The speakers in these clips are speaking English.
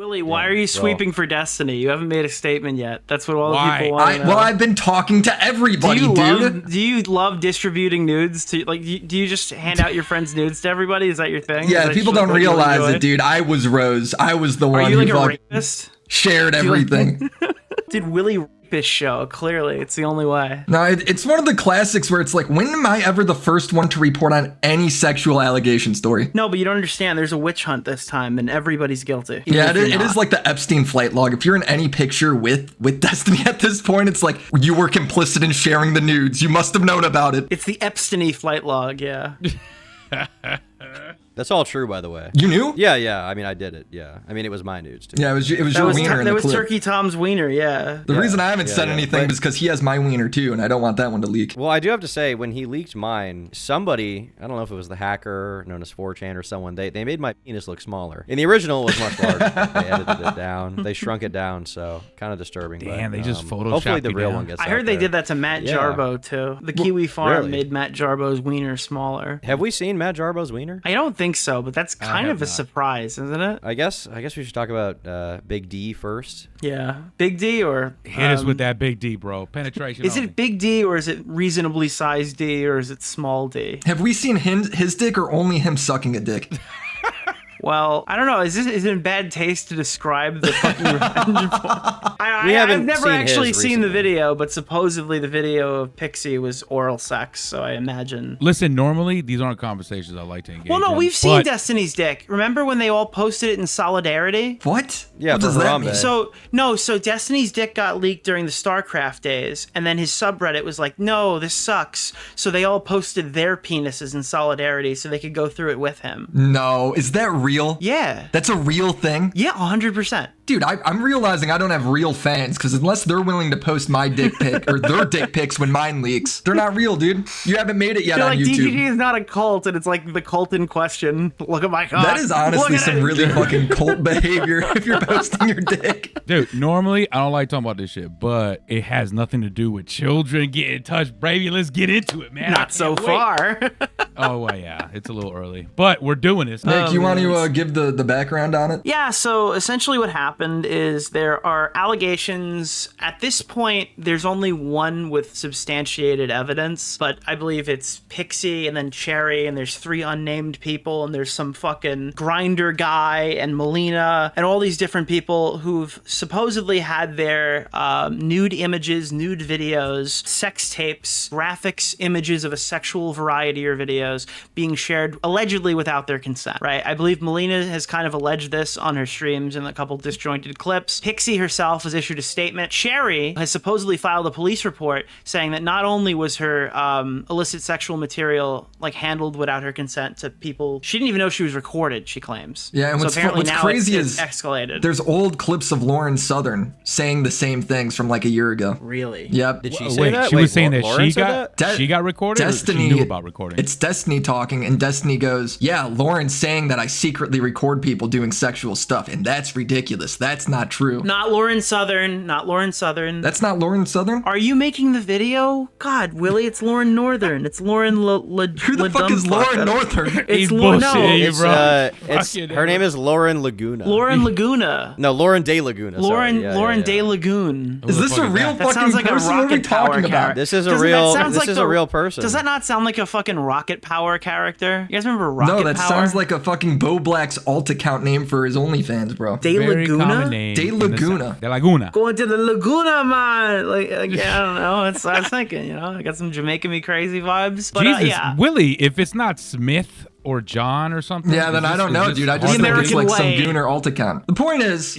Willy, why are you sweeping for Destiny? You haven't made a statement yet. That's what all the people want to know. Well, I've been talking to everybody, dude. Do you love distributing nudes to do you just hand out your friends' nudes to everybody? Is that your thing? Yeah, people don't realize it, dude. I was Rose. I was the one who like shared everything. Did Willy rape his show? Clearly, it's the only way. No, it's one of the classics where it's like, when am I ever the first one to report on any sexual allegation story? No, but you don't understand. There's a witch hunt this time, and everybody's guilty. Yeah, it is like the Epstein flight log. If you're in any picture with Destiny at this point, it's like you were complicit in sharing the nudes. You must have known about it. It's the Epstein flight log, yeah. That's all true, by the way. You knew? Yeah. I mean, I did it. Yeah. I mean, it was my nudes, too. Yeah, it was your wiener in the clip. That was Turkey Tom's wiener, yeah. The reason I haven't said anything is because he has my wiener, too, and I don't want that one to leak. Well, I do have to say, when he leaked mine, somebody, I don't know if it was the hacker known as 4chan or someone, they made my penis look smaller. In the original, it was much larger. They edited it down. They shrunk it down, so kind of disturbing. Damn, they just photoshopped hopefully the real one gets I heard they did that to Matt Jarbo, too. The Kiwi Farm made Matt Jarbo's wiener smaller. Have we seen Matt Jarbo's wiener? I don't think so, but that's kind of a surprise, isn't it? I guess we should talk about Big D first. Yeah. Big D or... Hit us with that Big D, bro. Penetration. Is it Big D or is it reasonably sized D or is it small D? Have we seen his dick or only him sucking a dick? Well, I don't know. Is it in bad taste to describe the fucking revenge porn? I've never actually seen the video, but supposedly the video of Pixie was oral sex, so I imagine. Listen, normally these aren't conversations I like to engage in. Well, no, we've seen Destiny's dick. Remember when they all posted it in solidarity? What? Yeah, what does that mean? So Destiny's dick got leaked during the StarCraft days, and then his subreddit was like, no, this sucks. So they all posted their penises in solidarity so they could go through it with him. No, is that real? Yeah. That's a real thing? Yeah, 100%. Dude, I'm realizing I don't have real fans, because unless they're willing to post my dick pic or their dick pics when mine leaks, they're not real, dude. You haven't made it yet on YouTube. DGG is not a cult, and it's like the cult in question. Look at my cock. That is honestly some really fucking cult behavior if you're posting your dick. Dude, normally I don't like talking about this shit, but it has nothing to do with children getting touched. Baby, let's get into it, man. Not so far. Oh, well, yeah, it's a little early, but we're doing this. Nick, you want to give the background on it? Yeah, so essentially what happened is there are allegations. At this point, there's only one with substantiated evidence, but I believe it's Pixie and then Cherry, and there's 3 unnamed people, and there's some fucking grinder guy and Melina and all these different people who've supposedly had their nude images, nude videos, sex tapes, graphics, images of a sexual variety or videos being shared allegedly without their consent, right? I believe Melina has kind of alleged this on her streams in a couple disjointed clips. Pixie herself has issued a statement. Cherry has supposedly filed a police report saying that not only was her illicit sexual material like handled without her consent to people, she didn't even know she was recorded, she claims. Yeah, and what's crazy is escalated. There's old clips of Lauren Southern saying the same things from like a year ago. Really? Yep. Did she say that? She was saying that she got recorded, Destiny, or she knew about recording? It's Destiny talking, and Destiny goes, yeah, Lauren's saying that I secretly record people doing sexual stuff, and that's ridiculous. That's not true. Not Lauren Southern. Not Lauren Southern. That's not Lauren Southern? Are you making the video? God, Willy, it's Lauren Northern. It's Lauren Who the fuck is Lauren Northern? It's Lauren. Her name is Lauren Laguna. Lauren Laguna. No, Lauren De Laguna. Lauren De Lagoon. Is this a real fucking sounds like person? A What are we Rocket Power talking about? character. This is a real person. Does that not sound like a fucking Rocket Power character? You guys remember Rocket Power? No, that sounds like a fucking Bo Black's alt account name for his OnlyFans, bro. De Laguna? De Laguna. De Laguna. Going to the Laguna, man. Like yeah, I don't know. I was thinking, I got some Jamaican me crazy vibes. But, Jesus, yeah. Willy, if it's not Smith or John or something. Yeah, then I don't know, dude. I just think it's like some gooner alt account. The point is,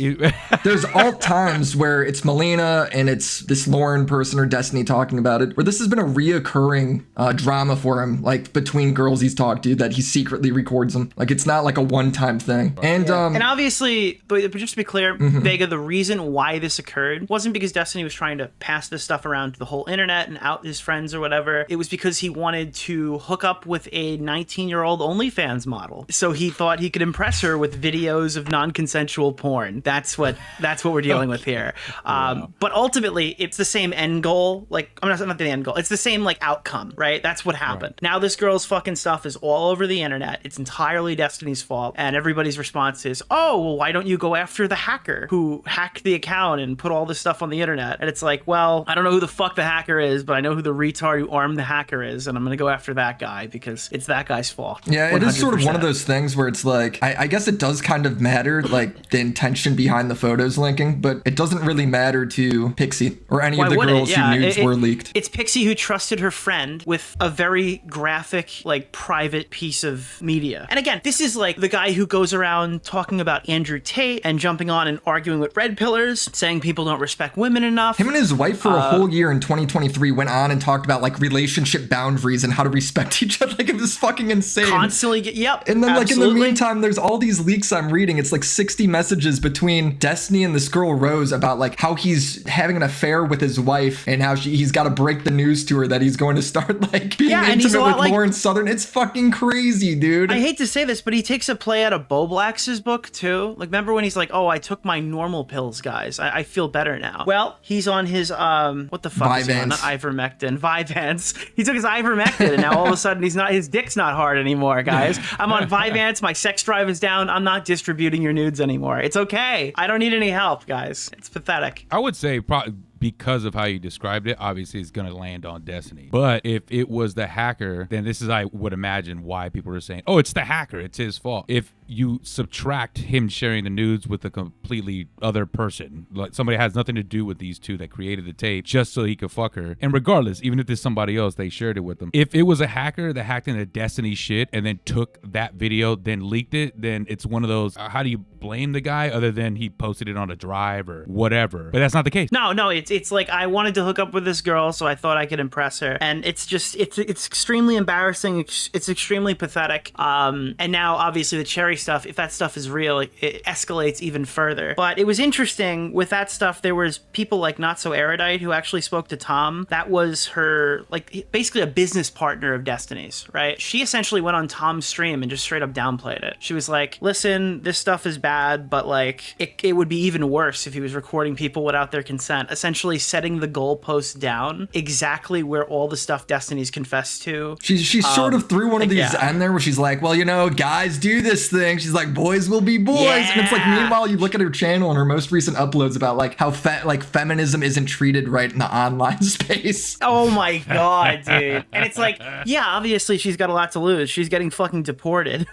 there's alt times where it's Melina and it's this Lauren person or Destiny talking about it, where this has been a reoccurring drama for him, like between girls he's talked to, that he secretly records them. Like it's not like a one-time thing. And obviously, but just to be clear, Vega, the reason why this occurred wasn't because Destiny was trying to pass this stuff around to the whole internet and out his friends or whatever. It was because he wanted to hook up with a 19-year-old OnlyFans model. So he thought he could impress her with videos of non-consensual porn. That's what we're dealing with here. But ultimately, it's the same end goal. Like, I'm not the end goal. It's the same like outcome, right? That's what happened. Right. Now this girl's fucking stuff is all over the internet. It's entirely Destiny's fault. And everybody's response is, oh, well, why don't you go after the hacker who hacked the account and put all this stuff on the internet? And it's like, well, I don't know who the fuck the hacker is, but I know who the retard who armed the hacker is, and I'm gonna go after that guy because it's that guy's fault. Yeah, 100%. It is sort of one of those things where it's like, I guess it does kind of matter, like the intention behind the photos linking, but it doesn't really matter to Pixie or any of the girls whose nudes were leaked. It's Pixie who trusted her friend with a very graphic, like private piece of media. And again, this is like the guy who goes around talking about Andrew Tate and jumping on and arguing with red pillars, saying people don't respect women enough. Him and his wife for a whole year in 2023 went on and talked about like relationship boundaries and how to respect each other. Like, it was fucking insane. Constantly, yep. And then like in the meantime, there's all these leaks I'm reading. It's like 60 messages between Destiny and this girl Rose about like how he's having an affair with his wife and how he's got to break the news to her that he's going to start like being intimate with Lauren Southern. It's fucking crazy, dude. I hate to say this, but he takes a play out of Bo Black's book too. Like, remember when he's like, oh, I took my normal pills, guys. I feel better now. Well, he's on his, what the fuck is he on? Not ivermectin. Vyvanse. He took his ivermectin and now all of a sudden his dick's not hard anymore, guys. I'm on Vyvanse. My sex drive is down. I'm not distributing your nudes anymore. It's okay. I don't need any help, guys. It's pathetic. I would say probably because of how you described it, obviously it's going to land on Destiny. But if it was the hacker, then this is, I would imagine, why people are saying, oh, it's the hacker, it's his fault. If you subtract him sharing the nudes with a completely other person, like somebody has nothing to do with these two that created the tape just so he could fuck her, and regardless, even if there's somebody else, they shared it with them. If it was a hacker that hacked into Destiny shit and then took that video, then leaked it, then it's one of those, how do you blame the guy other than he posted it on a drive or whatever? But that's not the case. No, it's like, I wanted to hook up with this girl, so I thought I could impress her. And it's just, it's extremely embarrassing. It's extremely pathetic. And now, obviously, the Cherry stuff, if that stuff is real, it escalates even further. But it was interesting, with that stuff, there was people like Not So Erudite who actually spoke to Tom. That was her, like, basically a business partner of Destiny's, right? She essentially went on Tom's stream and just straight up downplayed it. She was like, listen, this stuff is bad, but, like, it would be even worse if he was recording people without their consent. Essentially setting the goalpost down exactly where all the stuff Destiny's confessed to. She sort of threw one of these in there where she's like, well, you know, guys do this thing. She's like, boys will be boys. Yeah. And it's like, meanwhile, you look at her channel and her most recent uploads about like how feminism isn't treated right in the online space. Oh my God, dude. And it's like, yeah, obviously she's got a lot to lose. She's getting fucking deported.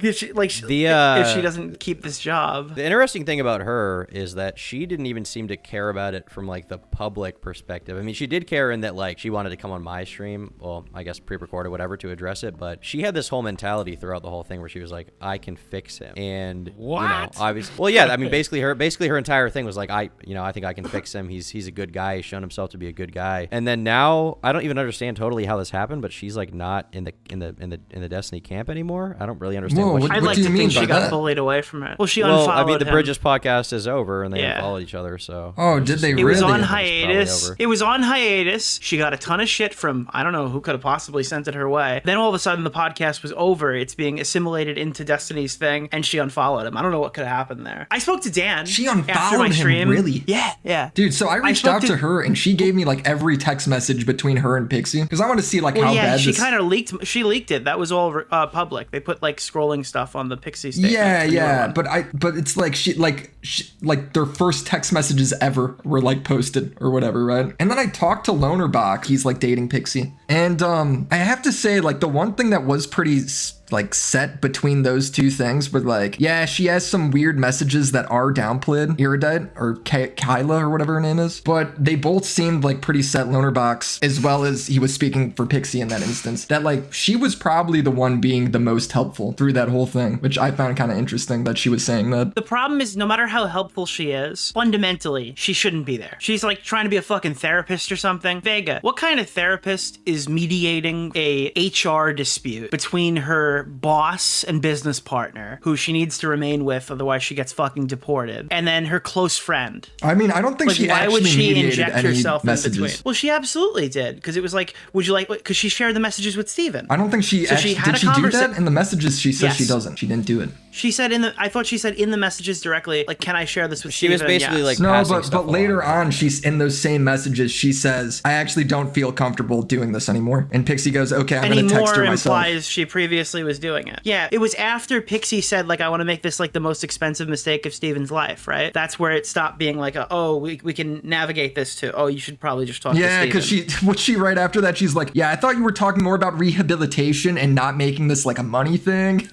If she doesn't keep this job. The interesting thing about her is that she didn't even seem to care about it from like the public perspective. I mean, she did care in that like she wanted to come on my stream, well, I guess pre-recorded, whatever, to address it, but she had this whole mentality throughout the whole thing where she was like, I can fix him. And what? You know, obviously, well, yeah, I mean, basically her entire thing was like, I think I can fix him. He's a good guy. He's shown himself to be a good guy. And then now I don't even understand totally how this happened, but she's like not in the Destiny camp anymore. I don't really understand. Whoa, I'd like to think she got bullied away from it. Well, she unfollowed him. I mean, the Bridges podcast is over, and they unfollowed each other, so... Oh, did they really? It was on hiatus. It was on hiatus. She got a ton of shit from, I don't know who could have possibly sent it her way. Then all of a sudden, the podcast was over. It's being assimilated into Destiny's thing, and she unfollowed him. I don't know what could have happened there. I spoke to Dan. She unfollowed him, really? Yeah. Dude, so I reached out to her, and she gave me, like, every text message between her and Pixie, because I want to see, like, how bad she kind of leaked it. That was all public. They put, like, scrolling stuff on the Pixie statement. Yeah, but it's like she their first text messages ever were like posted or whatever, right? And then I talked to Lonerbach. He's like dating Pixie, and I have to say, like, the one thing that was pretty like set between those two things were like, yeah, she has some weird messages that are downplayed, Erudite or Kyla or whatever her name is, but they both seemed like pretty set. Lonerbach, as well as he was speaking for Pixie in that instance, that like she was probably the one being the most helpful through that whole thing, which I found kind of interesting that she was saying that. The problem is, no matter how helpful she is, fundamentally she shouldn't be there. She's like trying to be a fucking therapist or something. Vega, what kind of therapist is is mediating a HR dispute between her boss and business partner, who she needs to remain with, otherwise she gets fucking deported, and then her close friend. I mean, I don't think she why actually would she mediated inject any herself messages. in between? Well, she absolutely did, because it was like, would you like, because she shared the messages with Steven. I don't think she So actually, she had did a she do that? conversa- In the messages, she says she Yes. doesn't. She didn't do it. She said I thought she said in the messages directly, like, can I share this with She Steven? was basically Yes. like No, passing but stuff later along. on, she's in those same messages. She says, "I actually don't feel comfortable doing this anymore." And Pixie goes, "Okay, I'm going to text her myself." Implies she previously was doing it. Yeah, it was after Pixie said, like, I want to make this like the most expensive mistake of Steven's life, right? That's where it stopped being like, we can navigate this to, you should probably just talk to Steven. Yeah, because she right after that, she's like, "Yeah, I thought you were talking more about rehabilitation and not making this like a money thing."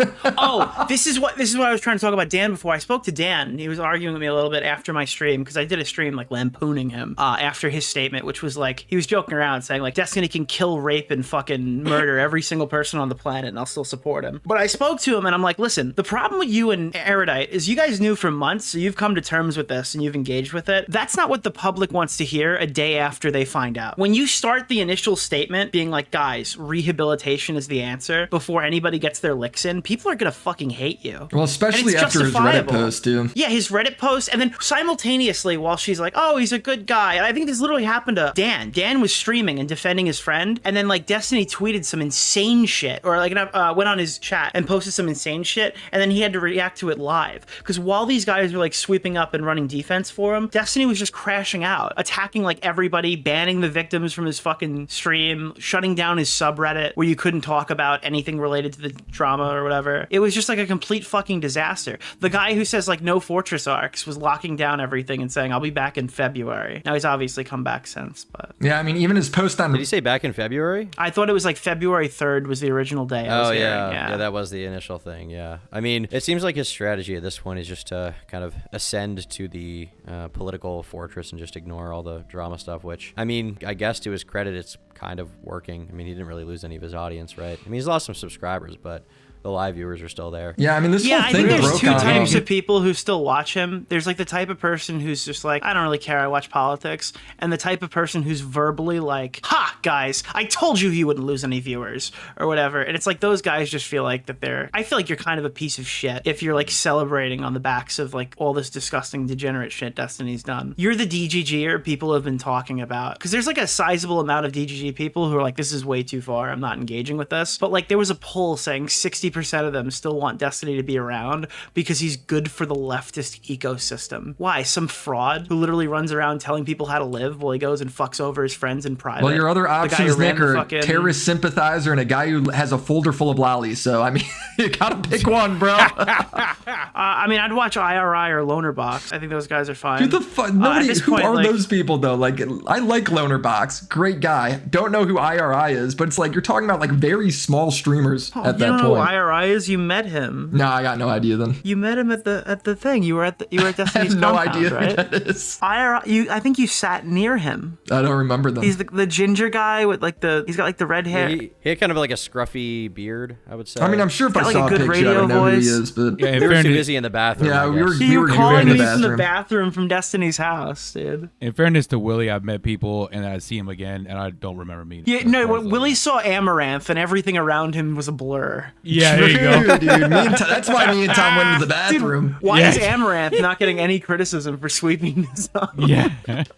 This is what I was trying to talk about Dan before. I spoke to Dan. He was arguing with me a little bit after my stream, because I did a stream like lampooning him after his statement, which was like, he was joking around saying like, Destiny can kill, rape, and fucking murder every single person on the planet and I'll still support him. But I spoke to him and I'm like, listen, the problem with you and Erudite is you guys knew for months, so you've come to terms with this and you've engaged with it. That's not what the public wants to hear a day after they find out. When you start the initial statement being like, guys, rehabilitation is the answer, before anybody gets their licks in, people are gonna fucking hate you. Well, especially And it's after his Reddit justifiable. post, too. Yeah, his Reddit post, and then simultaneously, while she's like, oh, he's a good guy, and I think this literally happened to Dan. Dan was streaming and defending his friend, and then like Destiny tweeted some insane shit, or like went on his chat and posted some insane shit, and then he had to react to it live. Because while these guys were like sweeping up and running defense for him, Destiny was just crashing out, attacking like everybody, banning the victims from his fucking stream, shutting down his subreddit where you couldn't talk about anything related to the drama or whatever. It was just like a complete fucking disaster. The guy who says like no Fortress arcs was locking down everything and saying, I'll be back in February. Now he's obviously come back since, but Yeah, I mean, even his post on... Did he say back in February? I thought it was like February 3rd was the original day I was hearing. Yeah, that was the initial thing. Yeah, I mean, it seems like his strategy at this point is just to kind of ascend to the political fortress and just ignore all the drama stuff. Which, I mean, I guess to his credit, it's kind of working. I mean, he didn't really lose any of his audience, right? I mean, he's lost some subscribers, but the live viewers are still there. Yeah, I mean, this whole I thing think there's broke two on types him. of people who still watch him. There's like the type of person who's just like, I don't really care, I watch politics, and the type of person who's verbally like, ha, guys, I told you he wouldn't lose any viewers, or whatever. And it's like those guys just feel like that I feel like you're kind of a piece of shit if you're like celebrating on the backs of like all this disgusting degenerate shit Destiny's done. You're the DGGer people have been talking about, because there's like a sizable amount of DGG people who are like, this is way too far, I'm not engaging with this. But like there was a poll saying 60% of them still want Destiny to be around because he's good for the leftist ecosystem. Why? Some fraud who literally runs around telling people how to live while he goes and fucks over his friends in private. Well, your other The guy who options, ran Nick, the are fucking- terrorist sympathizer and a guy who has a folder full of lollies. So, I mean, you gotta pick one, bro. I mean, I'd watch IRI or Lonerbox. I think those guys are fine. Nobody, At this who point, are like- those people, though? Like, I like Lonerbox. Great guy. Don't know who IRI is, but it's like you're talking about like very small streamers at you that don't know point. who IRI is? You met him. No, I got no idea then. You met him at the thing. You were at I Destiny's have no compound, idea right? who that is. IRI. I think you sat near him. I don't remember them. He's the ginger guy with like he's got like the red hair. He had kind of like a scruffy beard, I would say. I mean, I'm sure if got, I like, saw a a good picture, I radio would know who he voice. is, but Yeah, in they were too fairness- busy in the bathroom. Yeah, I we were- guess. we You were were in calling the me from the bathroom. bathroom from Destiny's house, dude. In fairness to Willy, I've met people and I see him again and I don't remember meeting. Yeah, him. no, Willy saw Amaranth and everything around him was a blur. Yeah, there you go. Dude, that's why me and Tom went to the bathroom. Why Yeah. is Amaranth not getting any criticism for sweeping this up? Yeah.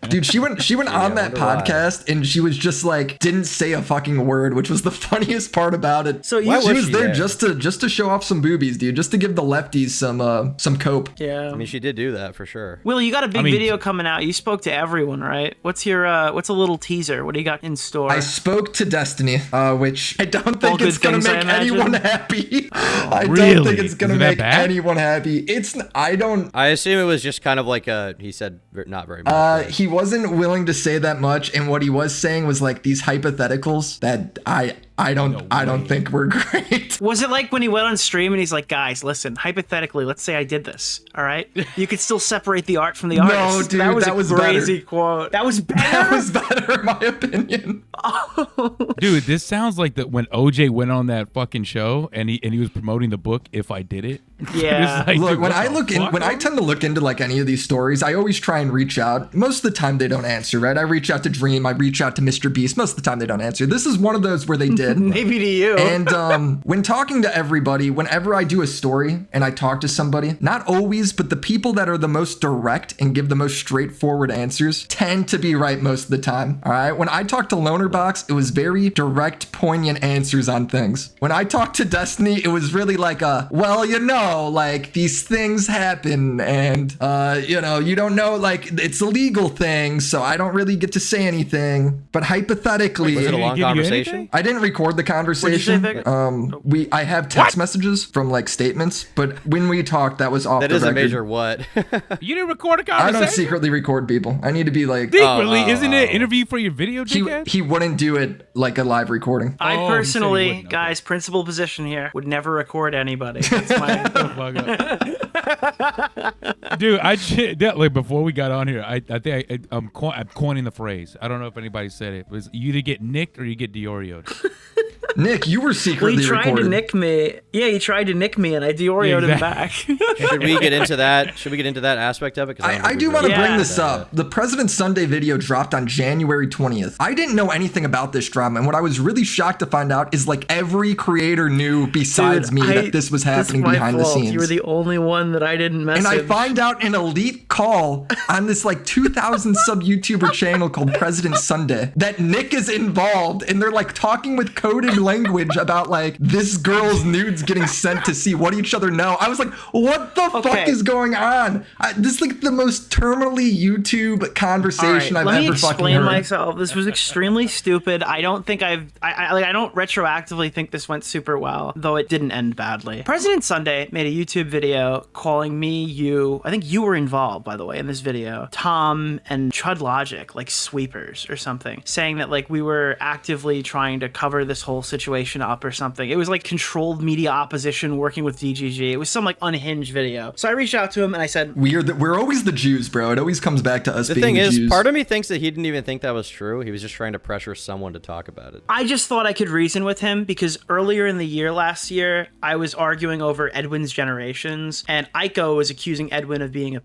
Dude, she went on that wonder why. podcast and she was just like didn't say a fucking word, which was the funniest part about it. So you- Why she was she there there? just to show off some boobies, dude, just to give the lefties some cope. Yeah. I mean, she did do that for sure. Will, you got a big I mean- video coming out. You spoke to everyone, right? What's a little teaser? What do you got in store? I spoke to Destiny, which I don't All think good it's gonna things, I make imagine? anyone happy. I don't Really? think it's gonna Is it that make bad? anyone happy. I don't. I assume it was just kind of like he said not very much. right? He wasn't willing to say that much, and what he was saying was like these hypotheticals that I I don't think we're great. Was it like when he went on stream and he's like, guys, listen, hypothetically, let's say I did this, all right? You could still separate the art from the artist. No, dude, that was a crazy better. Quote. That was better? That was better, in my opinion. Dude, this sounds like that when OJ went on that fucking show and he was promoting the book If I Did It. Yeah. Like, Look, dude, when what I tend to look into like any of these stories, I always try and reach out. Most of the time they don't answer, right? I reach out to Dream, I reach out to Mr. Beast. Most of the time they don't answer. This is one of those where they did. Maybe to you. And when talking to everybody, whenever I do a story and I talk to somebody, not always, but the people that are the most direct and give the most straightforward answers tend to be right most of the time. All right. When I talked to Lonerbox, it was very direct, poignant answers on things. When I talked to Destiny, it was really like well, like these things happen and, you don't know, like it's a legal thing. So I don't really get to say anything. But hypothetically, Was it a long conversation? I didn't record the conversation. I have text messages from like statements, but when we talked, that was off That the doesn't record. measure what. You didn't record a I conversation? don't secretly record people. I need to be like. Secretly? Isn't it an interview for your video, dickhead? He wouldn't do it like a live recording. I Oh, personally, he said he wouldn't, guys, principal position here, would never record anybody. That's my... Dude, like before we got on here, I think I'm coining the phrase. I don't know if anybody said it. It was you either get nicked or you get DeOrio'd. Nick, you were secretly He tried recorded. to nick me. Yeah, he tried to nick me, and I DeOrio'd him back. Should we get into that? Should we get into that aspect of it? 'Cause I do want to Yeah. bring this up. The President Sunday video dropped on January 20th. I didn't know anything about this drama, and what I was really shocked to find out is like every creator knew besides me that this was happening behind the scenes. You were the only one that I didn't message. And I find out an elite call on this like 2,000 sub YouTuber channel called President Sunday that Nick is involved, and they're like talking with coded language about like this girl's nudes getting sent to see what each other know. I was like, what the fuck is going on? This is like the most terminally YouTube conversation I've ever fucking heard. Let me explain myself. This was extremely stupid. I don't think I don't retroactively think this went super well, though it didn't end badly. President Sunday made a YouTube video calling me, I think you were involved, by the way, in this video, Tom and Chud Logic, like sweepers or something, saying that like we were actively trying to cover this whole situation up or something. It was like controlled media opposition working with DGG. It was some like unhinged video. So I reached out to him and I said, we're always the Jews, bro. It always comes back to us being the Jews. The thing is, part of me thinks that he didn't even think that was true. He was just trying to pressure someone to talk about it. I just thought I could reason with him because earlier in the year last year, I was arguing over Edwin's Generations, and Aiko was accusing Edwin of being a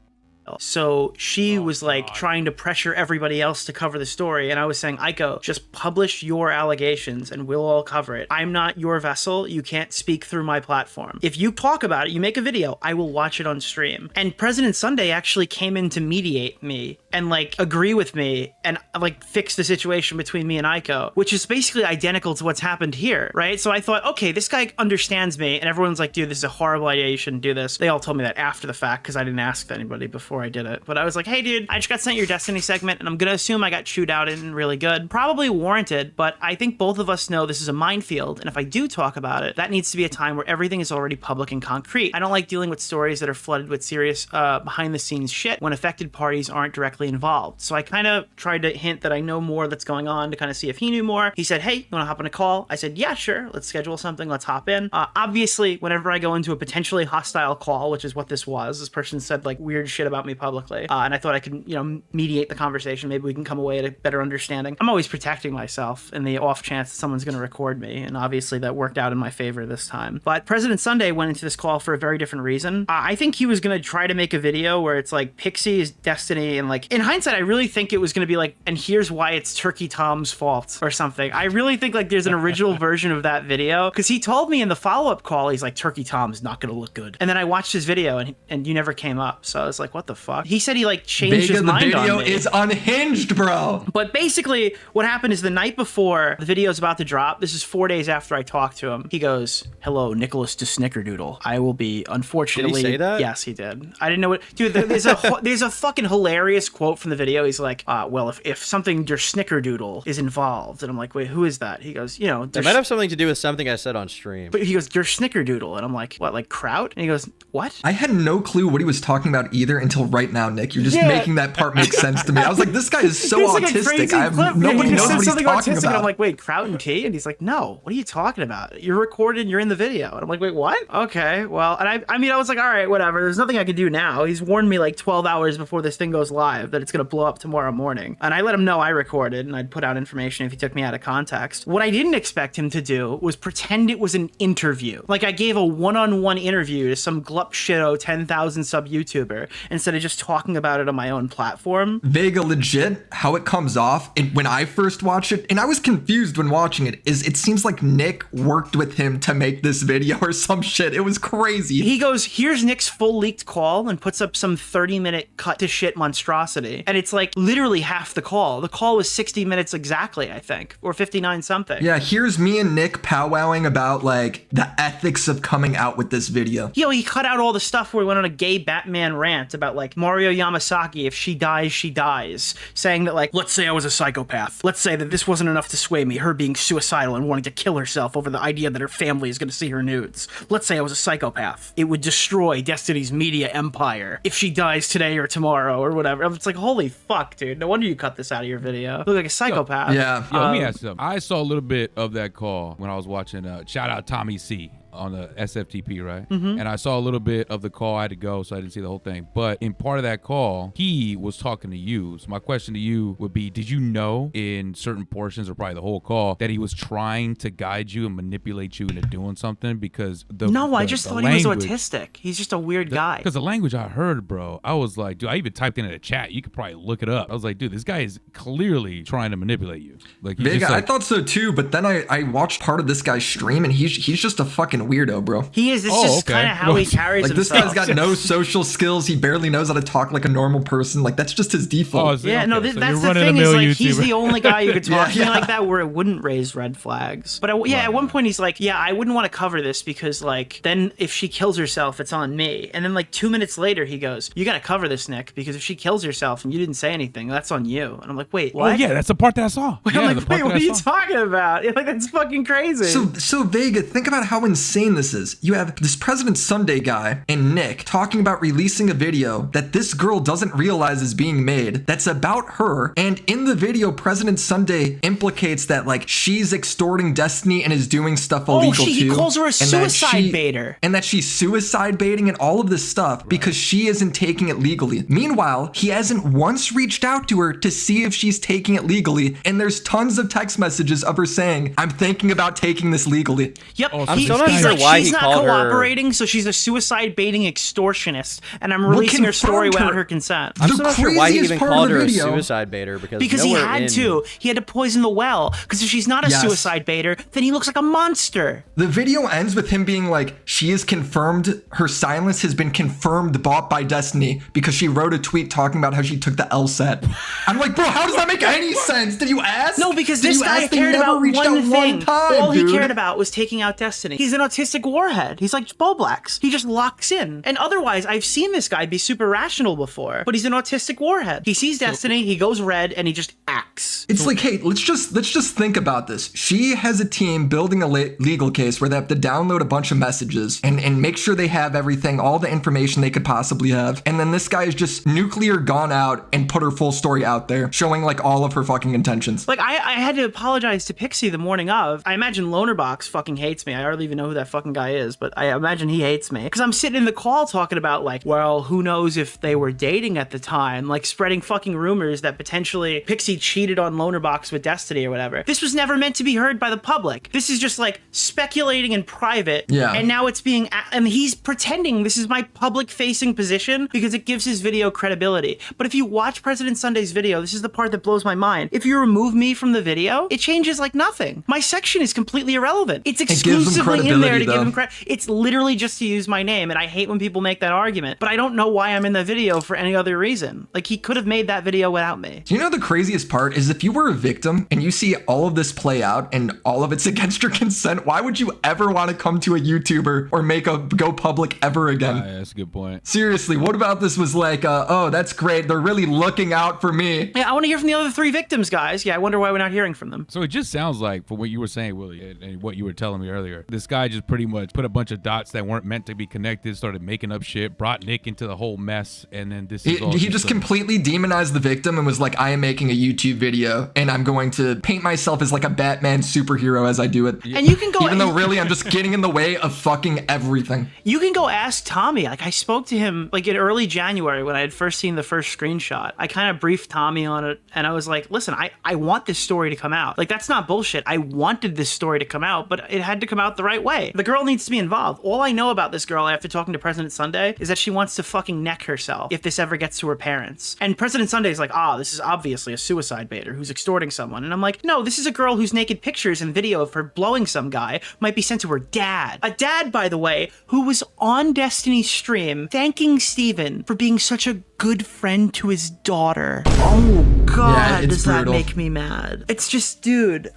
so she was like trying to pressure everybody else to cover the story, and I was saying, Aiko, just publish your allegations and we'll all cover it. I'm not your vessel. You can't speak through my platform. If you talk about it, you make a video, I will watch it on stream. And President Sunday actually came in to mediate me and like agree with me and like fix the situation between me and Aiko, which is basically identical to what's happened here, right? So I thought, okay, this guy understands me, and everyone's like, dude, this is a horrible idea, you shouldn't do this. They all told me that after the fact because I didn't ask anybody before I did it. But I was like, hey dude, I just got sent your Destiny segment and I'm gonna assume I got chewed out in really good. Probably warranted, but I think both of us know this is a minefield, and if I do talk about it, that needs to be a time where everything is already public and concrete. I don't like dealing with stories that are flooded with serious behind the scenes shit when affected parties aren't directly involved. So I kind of tried to hint that I know more that's going on to kind of see if he knew more. He said, hey, you wanna hop on a call? I said, yeah, sure, let's schedule something, let's hop in. Obviously, whenever I go into a potentially hostile call, which is what this was, this person said like weird shit about me publicly, and I thought I could, mediate the conversation. Maybe we can come away at a better understanding. I'm always protecting myself in the off chance that someone's going to record me, and obviously that worked out in my favor this time. But President Sunday went into this call for a very different reason. I think he was going to try to make a video where it's like Pixie's Destiny, and like in hindsight, I really think it was going to be like, and here's why it's Turkey Tom's fault or something. I really think like there's an original version of that video, because he told me in the follow-up call, he's like, Turkey Tom's not going to look good. And then I watched his video and you never came up. So I was like, what the fuck? He said he like changed his mind on me. The video is unhinged, bro. But basically, what happened is the night before the video's about to drop, this is 4 days after I talked to him, he goes, hello, Nicholas de Snickerdoodle. I will be, unfortunately... Did he say that? Yes, he did. I didn't know what... Dude, there's a fucking hilarious quote quote from the video. He's like, well, if something your snickerdoodle is involved. And I'm like, wait, who is that? He goes, you know. It might have something to do with something I said on stream. But he goes, your snickerdoodle. And I'm like, what, like Kraut? And he goes, what? I had no clue what he was talking about either until right now, Nick. You're just making that part make sense to me. I was like, this guy is so autistic. Nobody knows what he's talking about. And I'm like, wait, Kraut and tea? And he's like, no, what are you talking about? You're recorded, you're in the video. And I'm like, wait, what? Okay, well, and I mean, I was like, all right, whatever. There's nothing I can do now. He's warned me like 12 hours before this thing goes live that it's going to blow up tomorrow morning. And I let him know I recorded and I'd put out information if he took me out of context. What I didn't expect him to do was pretend it was an interview. Like I gave a one-on-one interview to some glup shitto 10,000 sub YouTuber instead of just talking about it on my own platform. Vega, legit, how it comes off when I first watched it, and I was confused when watching it, is it seems like Nick worked with him to make this video or some shit. It was crazy. He goes, here's Nick's full leaked call, and puts up some 30-minute cut to shit monstrosity. And it's like literally half the call. The call was 60 minutes exactly, I think, or 59 something. Yeah, here's me and Nick powwowing about like the ethics of coming out with this video. Yo, he cut out all the stuff where he went on a gay Batman rant about like Mario Yamasaki, if she dies, she dies. Saying that like, let's say I was a psychopath. Let's say that this wasn't enough to sway me, her being suicidal and wanting to kill herself over the idea that her family is going to see her nudes. Let's say I was a psychopath. It would destroy Destiny's media empire if she dies today or tomorrow or whatever. It's like, holy fuck, dude. No wonder you cut this out of your video. You look like a psychopath. Yeah. Let me ask you something. I saw a little bit of that call when I was watching, shout out Tommy C on the SFTP, right? Mm-hmm. And I saw a little bit of the call. I had to go, so I didn't see the whole thing. But in part of that call, he was talking to you. So my question to you would be, did you know in certain portions, or probably the whole call, that he was trying to guide you and manipulate you into doing something? Because I just thought he was autistic. He's just a weird guy. Because the language I heard, bro, I was like, dude, I even typed in the chat. You could probably look it up. I was like, dude, this guy is clearly trying to manipulate you. Like, Vega, like, I thought so too, but then I watched part of this guy's stream, and he's just a fucking weirdo, bro. He is. It's just kind of how he carries himself. This guy's got no social skills. He barely knows how to talk like a normal person. Like, that's just his default. That's the thing is, like, he's the only guy who could talk to me like that where it wouldn't raise red flags. But at one point he's like, I wouldn't want to cover this because like then if she kills herself, it's on me. And then like 2 minutes later he goes, you got to cover this, Nick, because if she kills herself and you didn't say anything, that's on you. And I'm like, wait, what? Oh yeah, that's the part that I saw. I'm like, wait, what are you talking about? Like, that's fucking crazy. So Vega, think about how insane this is. You have this President Sunday guy and Nick talking about releasing a video that this girl doesn't realize is being made that's about her, and in the video President Sunday implicates that like she's extorting Destiny and is doing stuff illegal too. He calls her a suicide baiter. And that she's suicide baiting and all of this stuff because she isn't taking it legally. Meanwhile, he hasn't once reached out to her to see if she's taking it legally, and there's tons of text messages of her saying, I'm thinking about taking this legally. Yep. I'm still not sure why he called her. Cooperating, so she's a suicide baiting extortionist, and I'm releasing her story without her consent. I'm still not sure why he even called her a suicide baiter because he had to. He had to poison the well, because if she's not a suicide baiter, then he looks like a monster. The video ends with him being like, she is confirmed, her silence has been confirmed bought by Destiny because she wrote a tweet talking about how she took the LSAT. I'm like, bro, how does that make any sense? Did you ask? No, because this guy cared about one thing. All he cared about was taking out Destiny. He's an autistic warhead. He's like Boblax. He just locks in. And otherwise, I've seen this guy be super rational before, but he's an autistic warhead. He sees Destiny, he goes red, and he just acts. It's like, hey, let's just think about this. She has a team building a legal case where they have to download a bunch of messages and make sure they have everything, all the information they could possibly have. And then this guy is just nuclear gone out and put her full story out there, showing like all of her fucking intentions. Like, I had to apologize to Pixie the morning of. I imagine Lonerbox fucking hates me. I hardly even know who that fucking guy is, but I imagine he hates me. Because I'm sitting in the call talking about like, well, who knows if they were dating at the time, like spreading fucking rumors that potentially Pixie cheated on Lonerbox with Destiny or whatever. This was never meant to be heard by the public. This is just like speculating in private. Yeah. And now it's being, and he's pretending this is my public facing position because it gives his video credibility. But if you watch President Sunday's video, this is the part that blows my mind. If you remove me from the video, it changes like nothing. My section is completely irrelevant. It's exclusively in there to give him credit. It's literally just to use my name, and I hate when people make that argument, but I don't know why I'm in the video for any other reason. Like, he could have made that video without me. Do you know the craziest part is if if you were a victim and you see all of this play out and all of it's against your consent, why would you ever want to come to a YouTuber or make a go public ever again? Yeah, that's a good point. Seriously, what about this was like, oh, that's great. They're really looking out for me. Yeah, I want to hear from the other 3 victims, guys. Yeah, I wonder why we're not hearing from them. So it just sounds like, from what you were saying, Willy, and what you were telling me earlier, this guy just pretty much put a bunch of dots that weren't meant to be connected, started making up shit, brought Nick into the whole mess, and then this is all he just completely demonized the victim and was like, I am making a YouTube video and I'm going to paint myself as like a Batman superhero as I do it. And you can go, even though really I'm just getting in the way of fucking everything. You can go ask Tommy. Like, I spoke to him like in early January when I had first seen the first screenshot. I kind of briefed Tommy on it, and I was like, listen, I want this story to come out. Like, that's not bullshit. I wanted this story to come out, but it had to come out the right way. The girl needs to be involved. All I know about this girl after talking to President Sunday is that she wants to fucking neck herself if this ever gets to her parents. And President Sunday's like, this is obviously a suicide baiter who's extorting someone. And I'm like, no, this is a girl whose naked pictures and video of her blowing some guy might be sent to her dad. A dad, by the way, who was on Destiny's stream thanking Steven for being such a good friend to his daughter. Oh, God, yeah, does brutal. that make me mad. It's just, dude.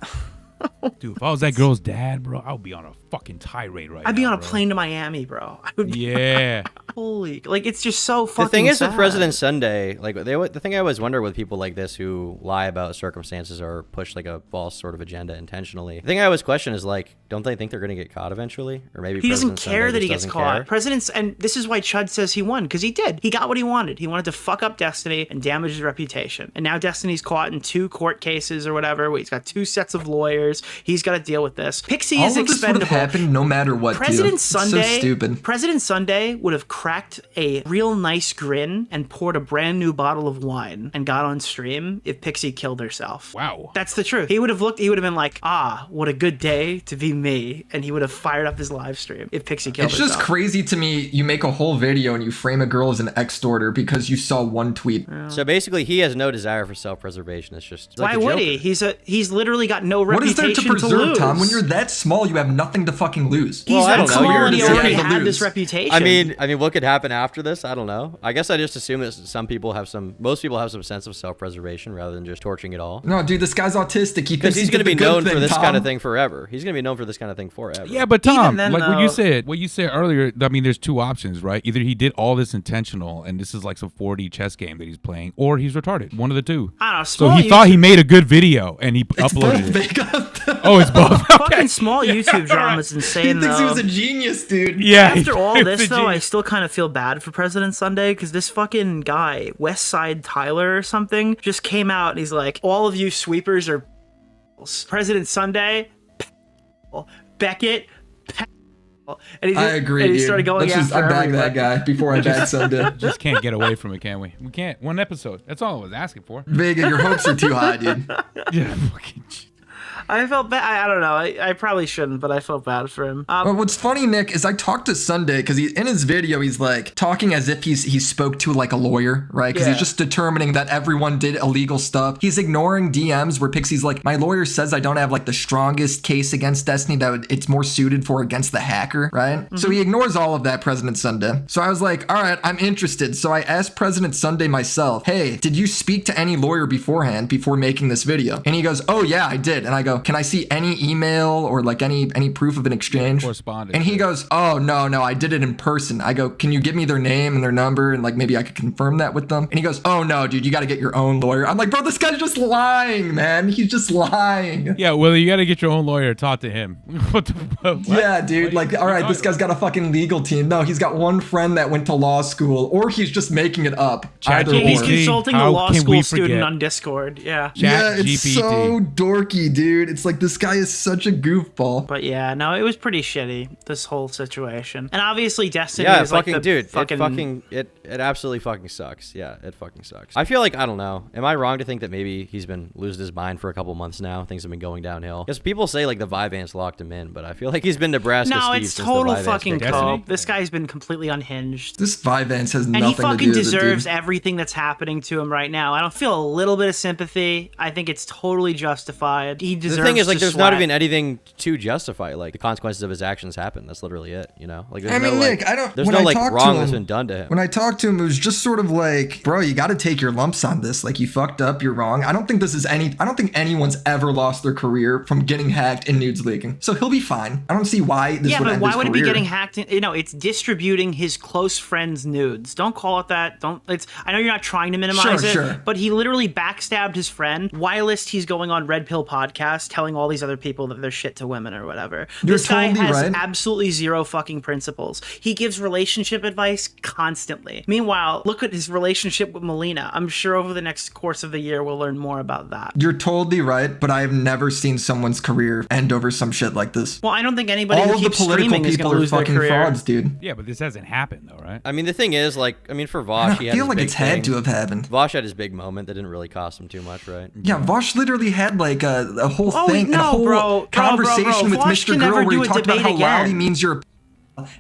Dude, if I was that girl's dad, bro, I would be on a fucking tirade right now. I'd be on a bro. plane to Miami, bro. I would be, Yeah. holy, like, it's just so fucking The thing is sad. with President Sunday, like the thing I always wonder with people like this who lie about circumstances or push like a false sort of agenda intentionally. The thing I always question is like, don't they think they're going to get caught eventually? Or maybe He doesn't President care Sunday that he just gets doesn't caught. care? President's, and this is why Chud says he won, because he did. He got what he wanted. He wanted to fuck up Destiny and damage his reputation. And now Destiny's caught in 2 court cases or whatever. He's got 2 sets of lawyers. He's got to deal with this. Pixie All is of this would have expendable. happened no matter what, President dude. Sunday, It's so stupid. President Sunday would have cracked a real nice grin and poured a brand new bottle of wine and got on stream if Pixie killed herself. Wow. That's the truth. He would have been like, what a good day to be me. And he would have fired up his live stream if Pixie killed It's herself. just crazy to me. You make a whole video and you frame a girl as an extorter because you saw one tweet. So basically, he has no desire for self-preservation. It's just Why like would he? He's literally got no What is there reputation to preserve, lose. Tom? When you're that small, you have nothing to fucking lose. He's Well, I that don't know. small You're and he just already gonna had lose. this reputation. I mean, what could happen after this? I don't know. I guess I just assume that most people have some sense of self-preservation rather than just torching it all. No, dude, this guy's autistic. He Because thinks he's going to did be the good known for thing, this Tom. kind of thing forever. He's going to be known for this kind of thing forever. Yeah, but Tom, then, like though- what you said earlier, I mean, there's 2 options, right? Either he did all this intentional and this is like some 4D chess game that he's playing, or he's retarded. One of the 2. I don't know. So Small he thought he made a good video and he It's both, uploaded it. Vega. Oh, it's both. fucking small YouTube drama is He insane, thinks he though. was a genius, dude. Yeah. After all it's this, a though, I genius. still kind of feel bad for President Sunday because this fucking guy, West Side Tyler or something, just came out and he's like, all of you sweepers are President Sunday, Beckett, and he just, I agree, and he dude. started going Let's after I bag that everybody. guy before I bag Sunday. Just can't get away from it, can we? We can't. One episode. That's all I was asking for. Vega, your hopes are too high, dude. Yeah, fucking. I felt bad. I don't know. I probably shouldn't, but I felt bad for him. But what's funny, Nick, is I talked to Sunday because in his video he's like talking as if he spoke to like a lawyer, right? Because Yeah. he's just determining that everyone did illegal stuff. He's ignoring DMs where Pixie's like, my lawyer says I don't have like the strongest case against Destiny, that it's more suited for against the hacker, right? So he ignores all of that, President Sunday. So I was like, all right, I'm interested. So I asked President Sunday myself, hey, did you speak to any lawyer beforehand before making this video? And he goes, oh yeah, I did. And I go, can I see any email or like any proof of an exchange? Correspondence. And he goes, oh, no, I did it in person. I go, can you give me their name and their number and like maybe I could confirm that with them? And he goes, oh no, dude, you got to get your own lawyer. I'm like, bro, this guy's just lying, man. He's just lying. Yeah, Willie, you got to get your own lawyer. Talk to him. What the what? Yeah, dude. What? Like, all right, this guy's got a fucking legal team. No, he's got one friend that went to law school, or he's just making it up. Either GPT. He's or. consulting the How law can school we student forget? on Discord. Yeah. Yeah, Chat it's GPT. so dorky, dude. It's like this guy is such a goofball. But yeah, no, it was pretty shitty, this whole situation. And obviously Destiny Yeah, is like fucking the dude. It absolutely fucking sucks. Yeah, it fucking sucks. I feel like, I don't know. Am I wrong to think that maybe he's been losing his mind for a couple months now? Things have been going downhill. Because people say like the Vyvanse locked him in, but I feel like he's been Nebraska No, Steve it's since total the Vyvanse fucking kicked Destiny? cope. This guy's been completely unhinged. This Vyvanse has And he nothing to fucking do with it, deserves dude. everything that's happening to him right now. I don't feel a little bit of sympathy. I think it's totally justified. He deserves. The thing is, like, to there's sweat. not even anything to justify. Like, the consequences of his actions happen. That's literally it. You know, like, there's I mean, no, Nick, like, I don't. there's when no I like talked wrong to that's him, been done to him. When I talked to him, it was just sort of like, bro, you got to take your lumps on this. Like, you fucked up. You're wrong. I don't think anyone's ever lost their career from getting hacked and nudes leaking. So he'll be fine. I don't see why this would end his career. Yeah, but why would it be getting hacked? It's distributing his close friends' nudes. Don't call it that. I know you're not trying to minimize it, sure. but he literally backstabbed his friend. Whilst he's going on Red Pill podcast telling all these other people that they're shit to women or whatever. This guy has absolutely zero fucking principles. He gives relationship advice constantly. Meanwhile, look at his relationship with Melina. I'm sure over the next course of the year we'll learn more about that. You're totally right, but I have never seen someone's career end over some shit like this. Well, I don't think anybody all who of the keeps political streaming is people going to are lose their fucking career. frauds, dude. Yeah, but this hasn't happened though, right? I mean, the thing is, like, I mean, for Vosh, he I had feel his like big it's had thing. to have happened. Vosh had his big moment that didn't really cost him too much, right? Yeah, Vosh literally had like a whole thing, no, a whole bro, conversation with Vosh Mr. can Girl never where do he a talked about debate how lolly again. means you're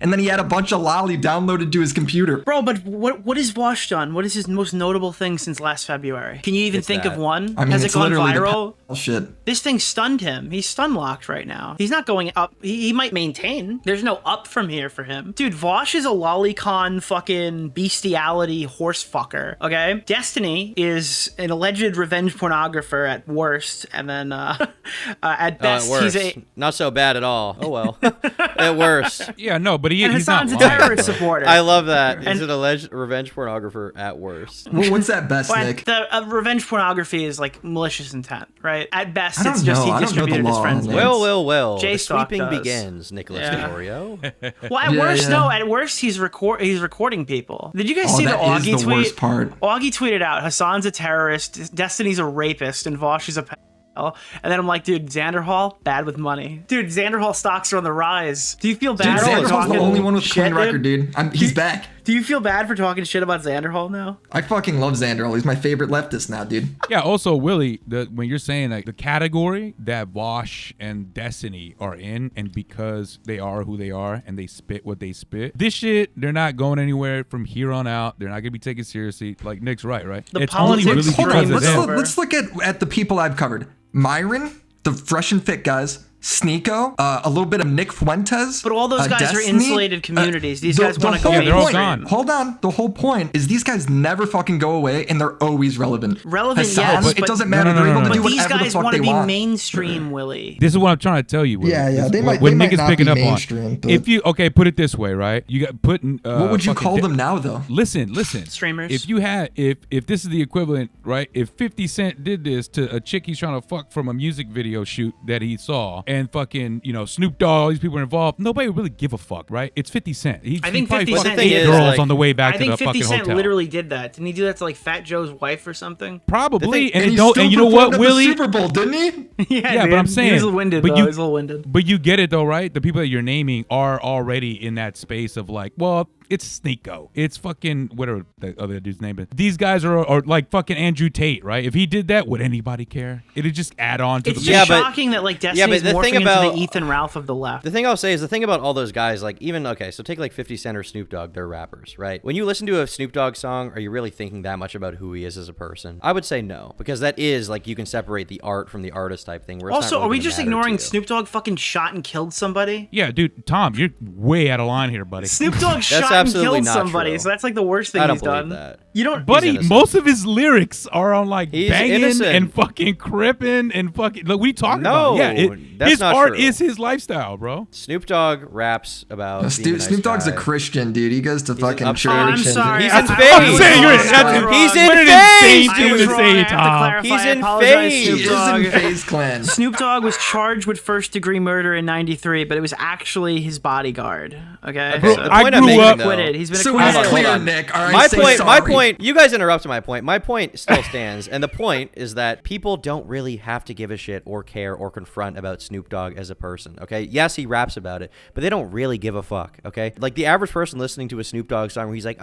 and then he had a bunch of lolly downloaded to his computer. Bro, but what has Vosh done? What is his most notable thing since last February? Can you even think of one? I mean, has it it's gone literally viral? Shit. This thing stunned him. He's stun locked right now. He's not going up. He might maintain. There's no up from here for him. Dude, Vosh is a lolicon fucking bestiality horse fucker, okay? Destiny is an alleged revenge pornographer at worst, and then at best at worst. he's a... Not so bad at all. Oh, well. At worst. Yeah, no, but he's Hassan's not a lying, terrorist though. supporter. I love that. He's And- an alleged revenge pornographer at worst. Well, what's that best, But Nick? the revenge pornography is like malicious intent, right? At best, I don't it's just know. he I don't know the distributed his law friends' on nudes. that. Well. The J-Stock sweeping does. begins, Nicholas Yeah. DeOrio. Well, at Yeah, worst, yeah. no. At worst, he's recording people. Did you guys Oh, see the that is Augie the tweet? worst part. Augie tweeted out, Hassan's a terrorist, Destiny's a rapist, and Vosh is a pedophile. And then I'm like, dude, Xander Hall, bad with money. Dude, Xander Hall stocks are on the rise. Do you feel Dude, bad for Xander Hall's talking the only one with a shit, clean record, dude. He's back. Do you feel bad for talking shit about Xander Hall now? I fucking love Xander Hall. He's my favorite leftist now, dude. Yeah, also, Willy, when you're saying like the category that Vosh and Destiny are in, and because they are who they are and they spit what they spit, this shit, they're not going anywhere from here on out. They're not going to be taken seriously. Like Nick's right? The It's only politics really Hold because on, of them. let's look at the people I've covered. Myron, the fresh and fit guys. Sneeko, a little bit of Nick Fuentes. But all those guys are Destiny, insulated communities. These guys want to go whole they're all point- gone. Hold on. The whole point is these guys never fucking go away and they're always relevant. Relevant, Hassan, yes, it but- doesn't matter. No, no, They're no, able no, to no. do But these whatever the guys fuck want they to be want. mainstream, Willy. This is what I'm trying to tell you, Willy. Yeah, This- they might what Nick is not picking be up mainstream, on. but- If you put it this way, right? You got put. What would you call them now, though? Listen. Streamers. If you had, if this is the equivalent, right? If 50 Cent did this to a chick he's trying to fuck from a music video shoot that he saw, and fucking, Snoop Dogg, all these people are involved, nobody would really give a fuck, right? It's 50 Cent. I think probably 50 fucked Cent did eight that. girls Like, on the way back I to think the 50 fucking Cent hotel. literally did that. Didn't he do that to like Fat Joe's wife or something? Probably, And and, he it don't, still and you know performed what, at Willy? the Super Bowl, didn't he? Yeah, dude. but I'm saying, He was winded, but though. you- He was a little winded. But you get it though, right? The people that you're naming are already in that space of like, well, it's Sneeko. It's fucking whatever the other dude's name is. These guys are like fucking Andrew Tate, right? If he did that, would anybody care? It'd just add on to It's the just Yeah, but- shocking that like Destiny's the morphing thing into about- the Ethan Ralph of the left. The thing I'll say is the thing about all those guys, like so take like 50 Cent or Snoop Dogg, they're rappers, right? When you listen to a Snoop Dogg song, are you really thinking that much about who he is as a person? I would say no, because that is like you can separate the art from the artist type thing. Where it's Also, not really are we gonna just matter to ignoring you. Snoop Dogg fucking shot and killed somebody? Yeah, dude, Tom, you're way out of line here, buddy. Snoop Dogg shot and absolutely killed not somebody, true. so that's like the worst thing I don't he's believe done. that. You don't, Buddy, innocent. most of his lyrics are on like He's banging innocent. and fucking cripping and fucking. Like, what are you talking No, about? Yeah, that's his not art true. is his lifestyle, bro. Snoop Dogg raps about being a Snoop, nice Snoop Dogg's a guy. Christian, dude. He goes to fucking an church. upstart- I'm and sorry. He's I- in I- phase. I was I'm saying you're wrong. that's I was a- wrong. He's in what an phase, insane thing I was to wrong. say, I have to Tom. clarify. He's I in apologize, phase. Snoop He is Dogg. in FaZe Clan. Snoop Dogg was charged with first-degree murder in '93, but it was actually his bodyguard. Okay, Okay, so the I point I'm grew making, up- though- acquitted. He's been So acquitted. it's Hold clear, on. Nick. All right, my say point, sorry. my point. You guys interrupted my point. My point still stands, and the point is that people don't really have to give a shit or care or confront about Snoop Dogg as a person. Okay, yes, he raps about it, but they don't really give a fuck. Okay, like the average person listening to a Snoop Dogg song where he's like,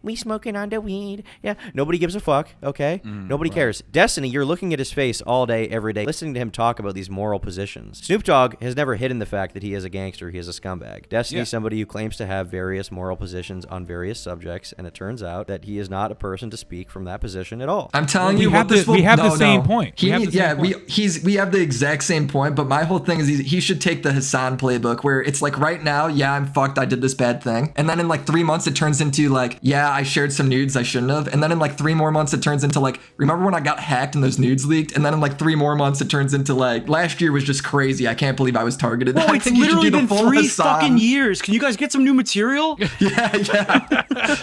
we smoking on the weed. Yeah, nobody gives a fuck. Okay, nobody cares. Destiny, you're looking at his face all day, every day, listening to him talk about these moral positions. Snoop Dogg has never hidden the fact that he is a gangster. He is a scumbag. Destiny's somebody who claims to have various moral positions. positions on various subjects, and it turns out that he is not a person to speak from that position at all. I'm telling you, we have the same point. We have the exact same point, but my whole thing is he should take the Hassan playbook where it's like right now, yeah, I'm fucked, I did this bad thing. And then in like 3 months, it turns into like, yeah, I shared some nudes I shouldn't have. And then in like 3 more months, it turns into like, remember when I got hacked and those nudes leaked? And then in like 3 more months, it turns into like, last year was just crazy. I can't believe I was targeted. Whoa, it's literally been 3 fucking years. Can you guys get some new material? Yeah.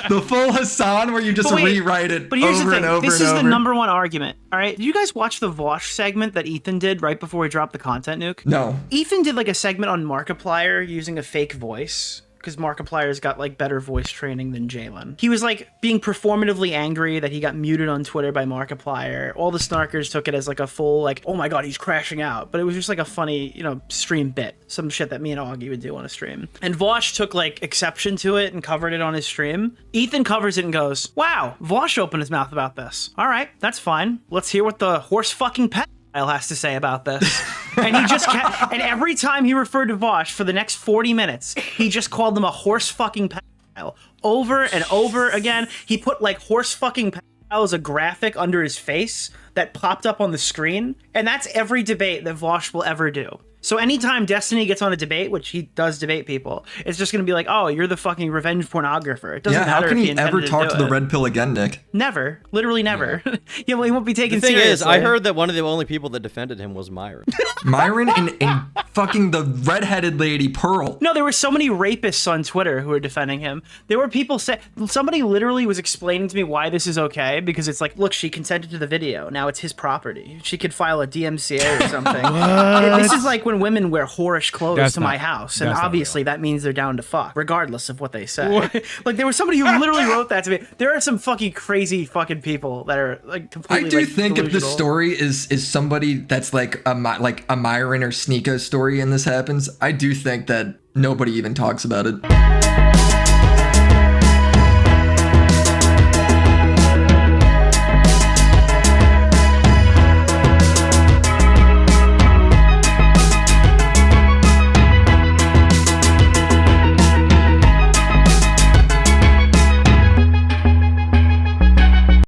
The full Hassan where you just rewrite it but here's over the thing. and over this and is over. the number one argument. All right. Did you guys watch the Vosh segment that Ethan did right before he dropped the content nuke? No. Ethan did like a segment on Markiplier using a fake voice, because Markiplier's got like better voice training than Jalen. He was like being performatively angry that he got muted on Twitter by Markiplier. All the snarkers took it as like a full like, oh my god, he's crashing out. But it was just like a funny, stream bit. Some shit that me and Augie would do on a stream. And Vosh took like exception to it and covered it on his stream. Ethan covers it and goes, wow, Vosh opened his mouth about this. All right, that's fine. Let's hear what the horse fucking pet has to say about this. And he just kept, and every time he referred to Vosh for the next 40 minutes, he just called them a horse fucking pedophile over and over again. He put like horse fucking pedophile as a graphic under his face that popped up on the screen. And that's every debate that Vosh will ever do. So anytime Destiny gets on a debate, which he does debate people, it's just going to be like, oh, you're the fucking revenge pornographer. It doesn't matter. How can if he ever talk to the red pill again, Nick? Never. Literally never. Yeah, well, he won't be taken seriously. The thing is, I heard that one of the only people that defended him was Myron. Myron and fucking the redheaded lady, Pearl. No, there were so many rapists on Twitter who were defending him. There were people somebody literally was explaining to me why this is okay, because it's like, look, she consented to the video. Now it's his property. She could file a DMCA or something. This is like when women wear whorish clothes to my house, and obviously that means they're down to fuck, regardless of what they say. Like there was somebody who literally wrote that to me. There are some fucking crazy fucking people that are like completely. I do think delusional. if the story is somebody that's like a Myron or Sneeko story, and this happens, I do think that nobody even talks about it.